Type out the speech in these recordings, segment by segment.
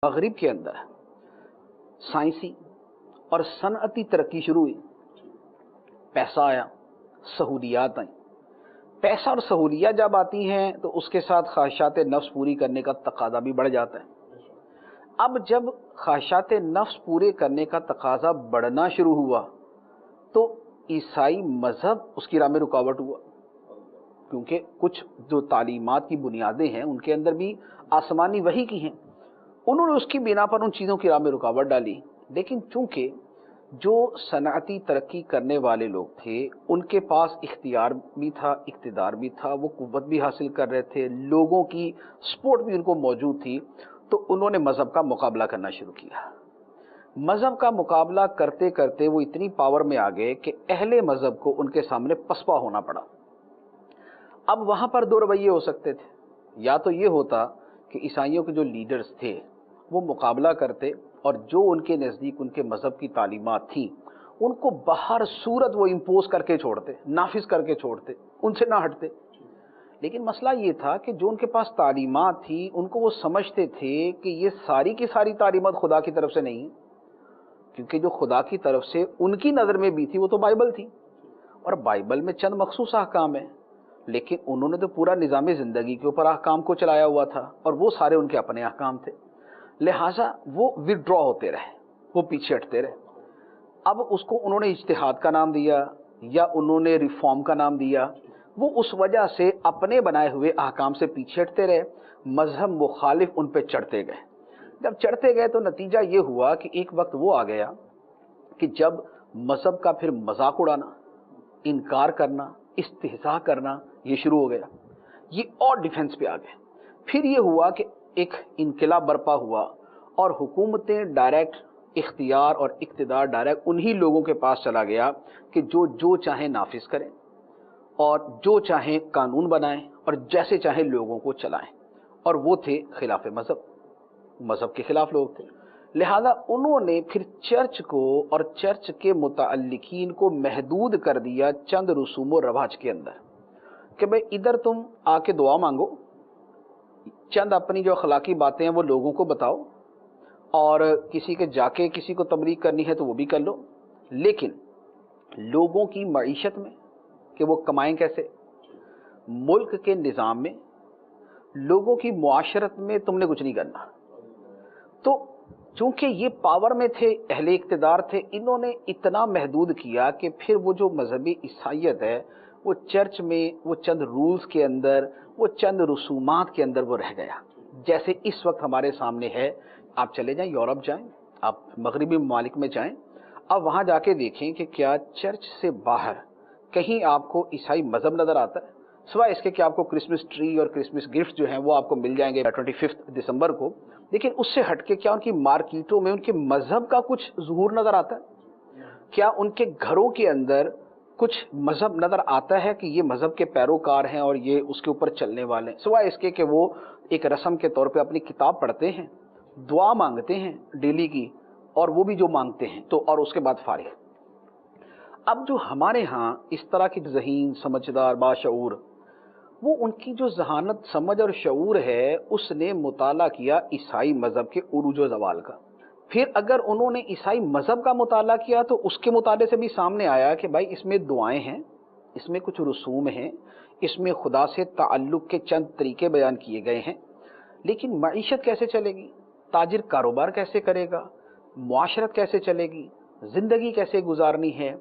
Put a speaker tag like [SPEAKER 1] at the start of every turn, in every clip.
[SPEAKER 1] मगरिब के अंदर साइंसी और सनअती तरक्की शुरू हुई, पैसा आया, सहूलियात आई। पैसा और सहूलियात जब आती हैं तो उसके साथ ख्वाहिशात नफ्स पूरी करने का तकाजा भी बढ़ जाता है। अब जब ख्वाहिशात नफ्स पूरे करने का तकाजा बढ़ना शुरू हुआ तो ईसाई मजहब उसकी राह में रुकावट हुआ, क्योंकि कुछ जो तालीमात की बुनियादें हैं उनके अंदर भी आसमानी वही की हैं। उन्होंने उसकी बिना पर उन चीज़ों की राह में रुकावट डाली। लेकिन चूंकि जो सनअती तरक्की करने वाले लोग थे उनके पास इख्तियार भी था, इक़्तिदार भी था, वो कुव्वत भी हासिल कर रहे थे, लोगों की सपोर्ट भी उनको मौजूद थी, तो उन्होंने मज़हब का मुकाबला करना शुरू किया। मज़हब का मुकाबला करते करते वो इतनी पावर में आ गए कि अहले मज़हब को उनके सामने पसपा होना पड़ा। अब वहाँ पर दो रवैये हो सकते थे, या तो ये होता कि ईसाइयों के जो लीडर्स थे वो मुकाबला करते और जो उनके नज़दीक उनके मज़हब की तालीमात थी उनको बाहर सूरत वो इम्पोज करके छोड़ते, नाफिज करके छोड़ते, उनसे ना हटते। लेकिन मसला ये था कि जो उनके पास तालीमात थी उनको वो समझते थे कि ये सारी की सारी तालीमात खुदा की तरफ से नहीं, क्योंकि जो खुदा की तरफ से उनकी नज़र में भी थी वो तो बाइबल थी, और बाइबल में चंद मखसूस अहकाम है, लेकिन उन्होंने तो पूरा निज़ाम ज़िंदगी के ऊपर अहकाम को चलाया हुआ था और वो सारे उनके अपने अहकाम थे। लिहाजा वो विड्रॉ होते रहे, वो पीछे हटते रहे। अब उसको उन्होंने इज्तिहाद का नाम दिया या उन्होंने रिफॉर्म का नाम दिया, वो उस वजह से अपने बनाए हुए अहकाम से पीछे हटते रहे, मजहब मुखालिफ उन पे चढ़ते गए। जब चढ़ते गए तो नतीजा ये हुआ कि एक वक्त वो आ गया कि जब मजहब का फिर मजाक उड़ाना, इनकार करना, इस्तिहज़ा करना ये शुरू हो गया, ये और डिफेंस पे आ गए। फिर ये हुआ कि एक इनकलाब बर्पा हुआ और हुकूमतें डायरेक्ट इख्तियार और इक़्तिदार डायरेक्ट उन्हीं लोगों के पास चला गया कि जो चाहें नाफिज करें और जो चाहें कानून बनाएं और जैसे चाहें लोगों को चलाएं, और वो थे खिलाफ मज़हब, मज़हब के खिलाफ लोग थे। लिहाजा उन्होंने फिर चर्च को और चर्च के मुतअल्लिकीन को महदूद कर दिया चंद रसूम व रवाज के अंदर कि भाई इधर तुम आके दुआ मांगो, चंद अपनी जो अखलाकी बातें हैं वो लोगों को बताओ, और किसी के जाके किसी को तबलीग करनी है तो वो भी कर लो, लेकिन लोगों की मईशत में कि वो कमाएं कैसे, मुल्क के निज़ाम में, लोगों की मुआशरत में तुमने कुछ नहीं करना। तो चूंकि ये पावर में थे, अहले इक़्तिदार थे, इन्होंने इतना महदूद किया कि फिर वो जो मजहबी ईसाइयत है वो चर्च में वो चंद रूल्स के अंदर, वो चंद रसूमात के अंदर वो रह गया। जैसे इस वक्त हमारे सामने है, आप चले जाएं, यूरोप जाएं, आप मगरिबी ममालिक में जाएं, अब वहाँ जाके देखें कि क्या चर्च से बाहर कहीं आपको ईसाई मजहब नज़र आता है, सिवाय इसके कि आपको क्रिसमस ट्री और क्रिसमस गिफ्ट जो हैं वो आपको मिल जाएंगे 25 दिसंबर को। लेकिन उससे हटके क्या उनकी मार्केटों में उनके मजहब का कुछ ज़ुहूर नज़र आता है? क्या उनके घरों के अंदर कुछ मजहब नज़र आता है कि ये मजहब के पैरोकार हैं और ये उसके ऊपर चलने वाले हैं, सिवाय इसके कि वो एक रस्म के तौर पे अपनी किताब पढ़ते हैं, दुआ मांगते हैं डेली की, और वो भी जो मांगते हैं तो, और उसके बाद फारिग। अब जो हमारे यहाँ इस तरह की ज़हीन, समझदार, बाशऊर, वो उनकी जो जहानत, समझ और शऊर है उसने मुताला किया ईसाई मज़हब के उरूज व ज़वाल का। फिर अगर उन्होंने ईसाई मज़हब का मुताला किया तो उसके मुताले से भी सामने आया कि भाई इसमें दुआएं हैं, इसमें कुछ रसूम हैं, इसमें खुदा से ताल्लुक़ के चंद तरीके बयान किए गए हैं, लेकिन मईशत कैसे चलेगी, ताजिर कारोबार कैसे करेगा, मुआशरत कैसे चलेगी, ज़िंदगी कैसे गुजारनी है,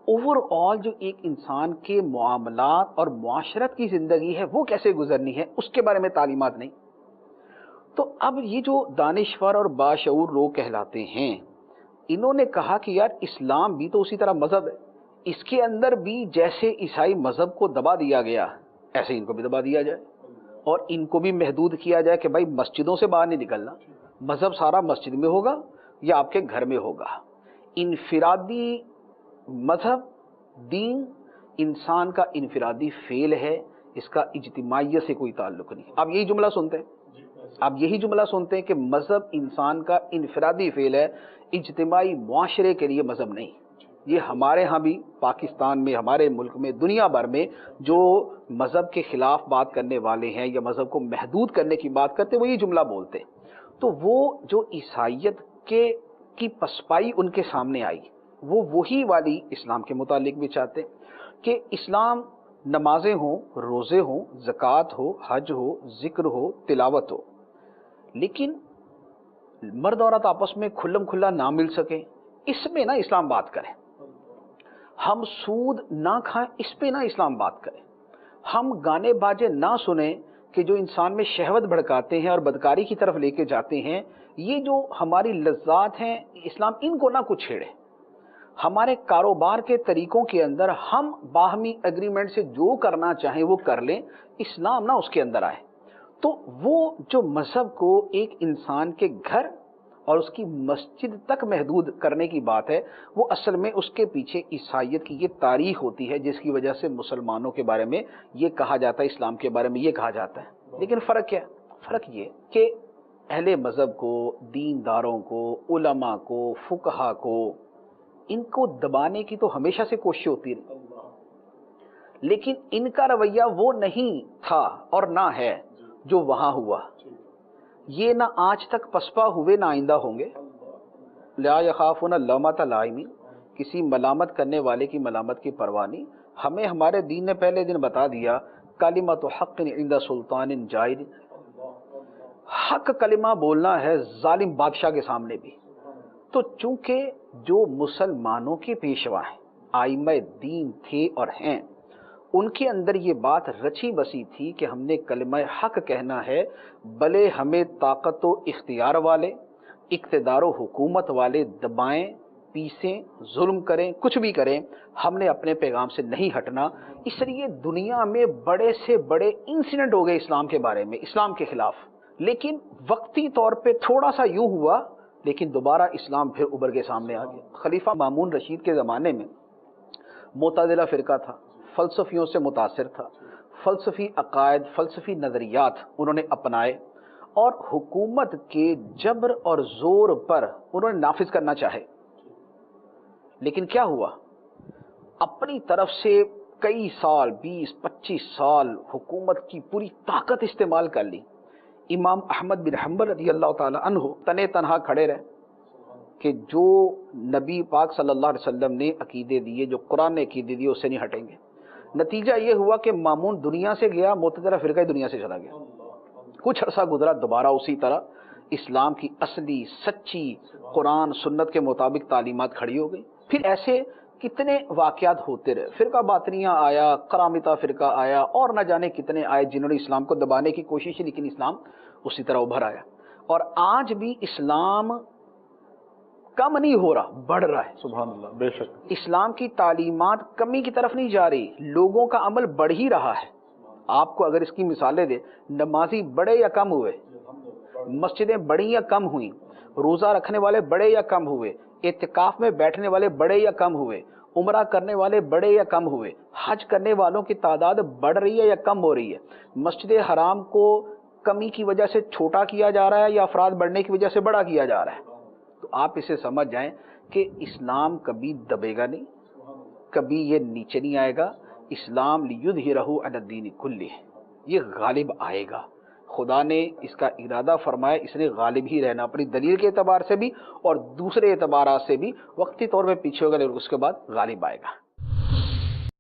[SPEAKER 1] ओवरऑल जो एक इंसान के मामलात और मुआशरत की ज़िंदगी है वो कैसे गुजरनी है, उसके बारे में तालीमात नहीं। तो अब ये जो दानिश्वर और बाशऊर लोग कहलाते हैं, इन्होंने कहा कि यार इस्लाम भी तो उसी तरह मज़हब है, इसके अंदर भी जैसे ईसाई मज़हब को दबा दिया गया ऐसे इनको भी दबा दिया जाए, और इनको भी महदूद किया जाए कि भाई मस्जिदों से बाहर नहीं निकलना, मज़हब सारा मस्जिद में होगा या आपके घर में होगा। इनफिरादी मज़हब, दीन इंसान का इनफिरादी फेल है, इसका इज्तिमाइयत से कोई ताल्लुक़ नहीं। आप यही जुमला सुनते हैं, आप यही जुमला सुनते हैं कि मज़हब इंसान का इनफिरादी फेल है, इज्तिमाई मुआशरे के लिए मज़हब नहीं। ये हमारे यहाँ भी पाकिस्तान में, हमारे मुल्क में, दुनिया भर में जो मज़हब के ख़िलाफ़ बात करने वाले हैं या मज़हब को महदूद करने की बात करते हैं वो ये जुमला बोलते हैं। تو وہ جو عیسائیت کی پسپائی ان کے سامنے آئی، وہ وہی والی اسلام کے متعلق بھی چاہتے ہیں کہ اسلام نمازیں ہوں، روزے ہوں، زکوٰۃ ہو، حج ہو، ذکر ہو، تلاوت ہو، لیکن مرد عورت آپس میں کھلم کھلا نہ مل سکے، اس میں نہ اسلام بات کرے۔ ہم سود نہ کھائیں، اس پہ نہ اسلام بات کرے۔ ہم گانے باجے نہ سنیں کہ جو انسان میں شہوت بھڑکاتے ہیں اور بدکاری کی طرف لے کے جاتے ہیں، یہ جو ہماری لذات ہیں، اسلام ان کو نہ کچھ چھیڑے۔ ہمارے کاروبار کے طریقوں کے اندر ہم باہمی ایگریمنٹ سے جو کرنا چاہیں وہ کر لیں، اسلام نہ اس کے اندر آئے۔ تو وہ جو مذہب کو ایک انسان کے گھر اور اس کی مسجد تک محدود کرنے کی بات ہے، وہ اصل میں اس کے پیچھے عیسائیت کی یہ تاریخ ہوتی ہے، جس کی وجہ سے مسلمانوں کے بارے میں یہ کہا جاتا ہے، اسلام کے بارے میں یہ کہا جاتا ہے۔ لیکن فرق کیا؟ فرق یہ کہ اہل مذہب کو، دینداروں کو، علماء کو، فقہا کو، ان کو دبانے کی تو ہمیشہ سے کوشش ہوتی رہی، لیکن ان کا رویہ وہ نہیں تھا اور نہ ہے جو وہاں ہوا۔ یہ نہ آج تک پسپا ہوئے نہ آئندہ ہوں گے۔ لا یخافون لومۃ لائم، کسی ملامت کرنے والے کی ملامت کی پرواہ نہیں۔ ہمیں ہمارے دین نے پہلے دن بتا دیا، کلمۃ حق عند سلطان جائر، حق کلمہ بولنا ہے ظالم بادشاہ کے سامنے بھی۔ تو چونکہ جو مسلمانوں کے پیشوا ہیں، آئمہ دین تھے اور ہیں، ان کے اندر یہ بات رچی بسی تھی کہ ہم نے کلمہ حق کہنا ہے، بھلے ہمیں طاقت و اختیار والے، اقتدار و حکومت والے دبائیں، پیسیں، ظلم کریں، کچھ بھی کریں، ہم نے اپنے پیغام سے نہیں ہٹنا۔ اس لیے دنیا میں بڑے سے بڑے انسیڈنٹ ہو گئے اسلام کے بارے میں، اسلام کے خلاف، لیکن وقتی طور پہ تھوڑا سا یوں ہوا، لیکن دوبارہ اسلام پھر ابھر کے سامنے آ گیا۔ خلیفہ مامون رشید کے زمانے میں معتزلہ فرقہ تھا، فلسفیوں سے متاثر تھا، فلسفی عقائد، فلسفی نظریات انہوں نے اپنائے اور حکومت کے جبر اور زور پر انہوں نے نافذ کرنا چاہے۔ لیکن کیا ہوا؟ اپنی طرف سے کئی سال، 20-25 سال حکومت کی پوری طاقت استعمال کر لی۔ امام احمد بن حنبل رضی اللہ تعالی عنہ تنے تنہا کھڑے رہے کہ جو نبی پاک صلی اللہ علیہ وسلم نے عقیدے دیے، جو قرآن نے عقیدے دیے، اس سے نہیں ہٹیں گے۔ نتیجہ یہ ہوا کہ مامون دنیا سے گیا، معتزلہ فرقہ دنیا سے چلا گیا۔ کچھ عرصہ گزرا، دوبارہ اسی طرح اسلام کی اصلی سچی قرآن سنت کے مطابق تعلیمات کھڑی ہو گئی۔ پھر ایسے کتنے واقعات ہوتے رہے، فرقہ باطنیہ آیا، قرامطہ فرقہ آیا، اور نہ جانے کتنے آئے جنہوں نے اسلام کو دبانے کی کوشش کی، لیکن اسلام اسی طرح ابھر آیا۔ اور آج بھی اسلام کم نہیں ہو رہا، بڑھ رہا ہے۔
[SPEAKER 2] سبحان اللہ، بے شک
[SPEAKER 1] اسلام کی تعلیمات کمی کی طرف نہیں جا رہی، لوگوں کا عمل بڑھ ہی رہا ہے۔ آپ کو اگر اس کی مثالیں دیں، نمازی بڑے یا کم ہوئے، مسجدیں بڑی یا کم ہوئیں، روزہ رکھنے والے بڑے یا کم ہوئے، اعتکاف میں بیٹھنے والے بڑے یا کم ہوئے، عمرہ کرنے والے بڑے یا کم ہوئے، حج کرنے والوں کی تعداد بڑھ رہی ہے یا کم ہو رہی ہے، مسجد حرام کو کمی کی وجہ سے چھوٹا کیا جا رہا ہے یا افراد بڑھنے کی وجہ سے بڑا کیا جا رہا ہے؟ تو آپ اسے سمجھ جائیں کہ اسلام کبھی دبے گا نہیں، کبھی یہ نیچے نہیں آئے گا۔ اسلام لیظہرہ علی الدین کلہ، یہ غالب آئے گا۔ خدا نے اس کا ارادہ فرمایا، اس نے غالب ہی رہنا، اپنی دلیل کے اعتبار سے بھی اور دوسرے اعتبارات سے بھی۔ وقتی طور پہ پیچھے ہوگا لیکن اس کے بعد غالب آئے گا۔